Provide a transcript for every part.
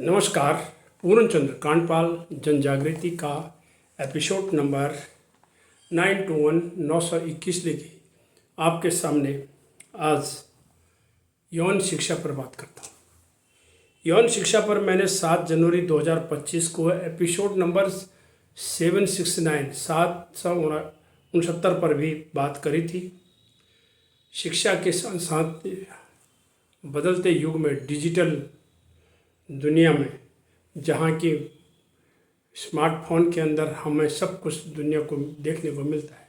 नमस्कार। पूर्णचंद्र कांडपाल जन जागृति का एपिसोड नंबर 921 लेके आपके सामने आज यौन शिक्षा पर बात करता हूँ। यौन शिक्षा पर मैंने 7 जनवरी 2025 को एपिसोड नंबर 769 पर भी बात करी थी। शिक्षा के साथ साथ बदलते युग में डिजिटल दुनिया में जहाँ की स्मार्टफोन के अंदर हमें सब कुछ दुनिया को देखने को मिलता है,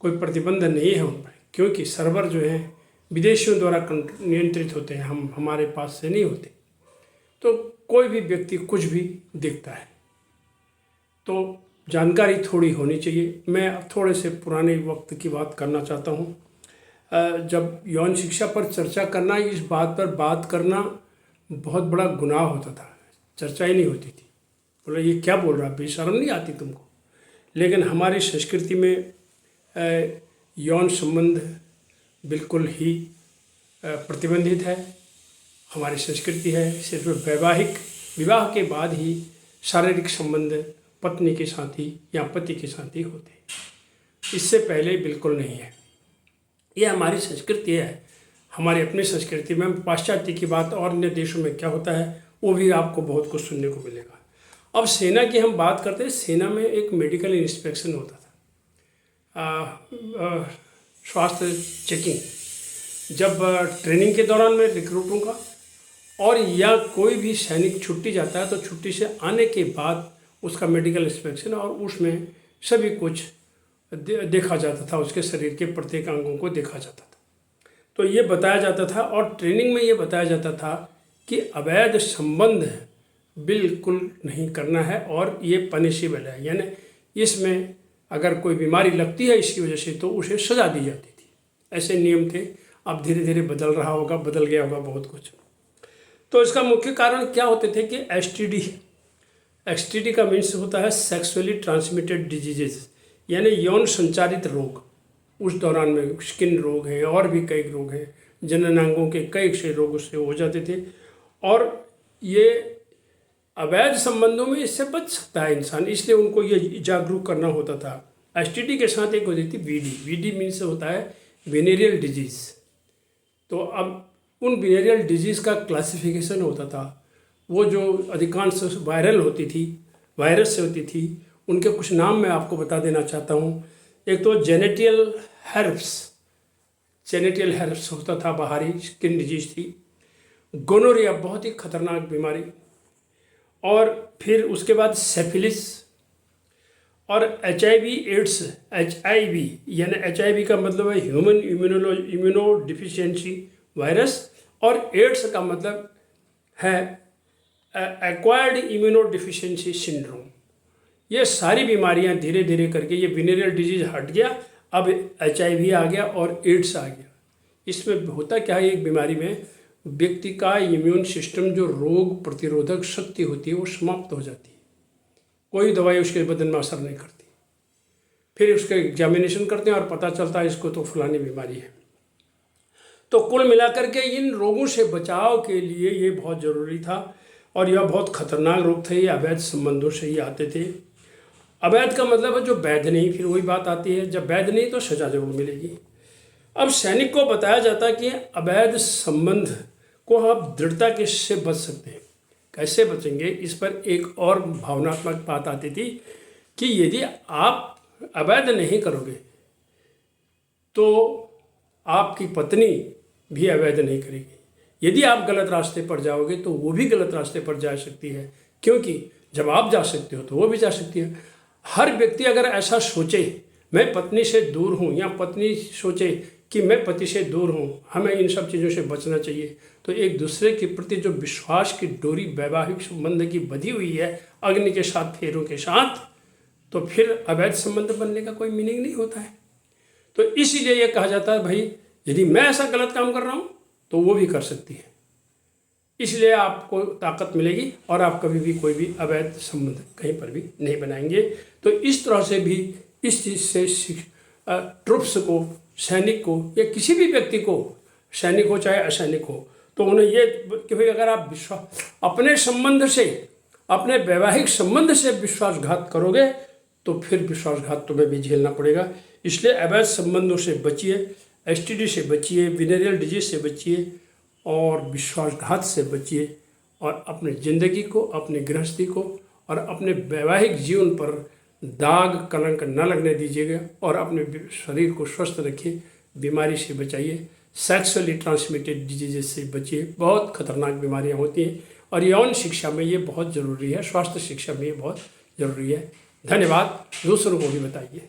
कोई प्रतिबंध नहीं है उन पर, क्योंकि सर्वर जो है विदेशियों द्वारा नियंत्रित होते हैं, हमारे पास से नहीं होते। तो कोई भी व्यक्ति कुछ भी देखता है, तो जानकारी थोड़ी होनी चाहिए। मैं अब थोड़े से पुराने वक्त की बात करना चाहता हूँ। जब यौन शिक्षा पर चर्चा करना, इस बात पर बात करना बहुत बड़ा गुनाह होता था, चर्चा ही नहीं होती थी। बोला ये क्या बोल रहा, बेशर्म नहीं आती तुमको। लेकिन हमारी संस्कृति में यौन संबंध बिल्कुल ही प्रतिबंधित है। हमारी संस्कृति है सिर्फ वैवाहिक विवाह के बाद ही शारीरिक संबंध पत्नी के साथ ही या पति के साथ ही होते हैं, इससे पहले बिल्कुल नहीं है। ये हमारी संस्कृति है। हमारी अपनी संस्कृति में पाश्चात्य की बात और अन्य देशों में क्या होता है वो भी आपको बहुत कुछ सुनने को मिलेगा। अब सेना की हम बात करते हैं। सेना में एक मेडिकल इंस्पेक्शन होता था, स्वास्थ्य चेकिंग, जब ट्रेनिंग के दौरान में रिक्रूटों का और या कोई भी सैनिक छुट्टी जाता है तो छुट्टी से आने के बाद उसका मेडिकल इंस्पेक्शन, और उसमें सभी कुछ देखा जाता था, उसके शरीर के प्रत्येक अंगों को देखा जाता था। तो ये बताया जाता था और ट्रेनिंग में ये बताया जाता था कि अवैध संबंध बिल्कुल नहीं करना है और ये पनिशेबल है, यानी इसमें अगर कोई बीमारी लगती है इसकी वजह से तो उसे सज़ा दी जाती थी। ऐसे नियम थे। अब धीरे धीरे बदल रहा होगा, बदल गया होगा बहुत कुछ। तो इसका मुख्य कारण क्या होते थे कि एसटीडी का मीन्स होता है सेक्सुअली ट्रांसमिटेड डिजीजेज, यानी यौन संचारित रोग। उस दौरान में स्किन रोग है और भी कई रोग हैं, जननांगों के कई से रोग उससे हो जाते थे। और ये अवैध संबंधों में इससे बच सकता है इंसान, इसलिए उनको ये जागरूक करना होता था। एसटीडी के साथ एक होती थी वीडी मीन्स होता है वेनेरियल डिजीज़। तो अब उन वेनेरियल डिजीज़ का क्लासिफिकेशन होता था। वो जो अधिकांश वायरल होती थी, वायरस से होती थी, उनके कुछ नाम मैं आपको बता देना चाहता हूँ। एक तो जेनेटियल हेर्प्स होता था, बाहरी स्किन डिजीज थी। गोनोरिया बहुत ही खतरनाक बीमारी, और फिर उसके बाद सेफिलिस और HIV एड्स। HIV यानी HIV का मतलब है ह्यूमन इम्यूनो डिफिशियंसी वायरस, और एड्स का मतलब है एक्वायर्ड इम्यूनो डिफिशियंसी सिंड्रोम। ये सारी बीमारियां धीरे धीरे करके, ये वेनेरियल डिजीज हट गया, अब HIV आ गया और एड्स आ गया। इसमें होता क्या है, एक बीमारी में व्यक्ति का इम्यून सिस्टम, जो रोग प्रतिरोधक शक्ति होती है, वो समाप्त हो जाती है। कोई दवाई उसके बदन में असर नहीं करती। फिर उसका एग्जामिनेशन करते हैं और पता चलता है इसको तो फलानी बीमारी है। तो कुल मिलाकर के इन रोगों से बचाव के लिए ये बहुत ज़रूरी था, और यह बहुत खतरनाक रोग थे। ये अवैध संबंधों से ही आते थे। अवैध का मतलब है जो वैध नहीं। फिर वही बात आती है, जब वैध नहीं तो सजा जरूर मिलेगी। अब सैनिक को बताया जाता कि अवैध संबंध को आप दृढ़ता के से बच सकते हैं। कैसे बचेंगे, इस पर एक और भावनात्मक बात आती थी कि यदि आप अवैध नहीं करोगे तो आपकी पत्नी भी अवैध नहीं करेगी। यदि आप गलत रास्ते पर जाओगे तो वो भी गलत रास्ते पर जा सकती है, क्योंकि जब आप जा सकते हो तो वो भी जा सकती है। हर व्यक्ति अगर ऐसा सोचे मैं पत्नी से दूर हूँ, या पत्नी सोचे कि मैं पति से दूर हूँ, हमें इन सब चीज़ों से बचना चाहिए, तो एक दूसरे के प्रति जो विश्वास की डोरी वैवाहिक संबंध की बधी हुई है अग्नि के साथ, फेरों के साथ, तो फिर अवैध संबंध बनने का कोई मीनिंग नहीं होता है। तो इसीलिए यह कहा जाता है भाई यदि मैं ऐसा गलत काम कर रहा हूँ तो वो भी कर सकती है। इसलिए आपको ताकत मिलेगी और आप कभी भी कोई भी अवैध संबंध कहीं पर भी नहीं बनाएंगे। तो इस तरह से भी इस चीज़ से ट्रुप्स को, सैनिक को, या किसी भी व्यक्ति को, सैनिक हो चाहे असैनिक हो, तो उन्हें ये कि भाई अगर आप अपने संबंध से, अपने वैवाहिक संबंध से विश्वासघात करोगे तो फिर विश्वासघात तुम्हें भी झेलना पड़ेगा। इसलिए अवैध संबंधों से बचिए, एसटीडी से बचिए, विनेरियल डिजीज से बचिए और विश्वासघात से बचिए और अपने ज़िंदगी को, अपनी गृहस्थी को और अपने वैवाहिक जीवन पर दाग कलंक न लगने दीजिएगा और अपने शरीर को स्वस्थ रखिए, बीमारी से बचाइए, सेक्सुअली ट्रांसमिटेड डिजीज से बचिए। बहुत खतरनाक बीमारियां होती हैं और यौन शिक्षा में ये बहुत ज़रूरी है, स्वास्थ्य शिक्षा में ये बहुत ज़रूरी है। धन्यवाद। दूसरों को भी बताइए।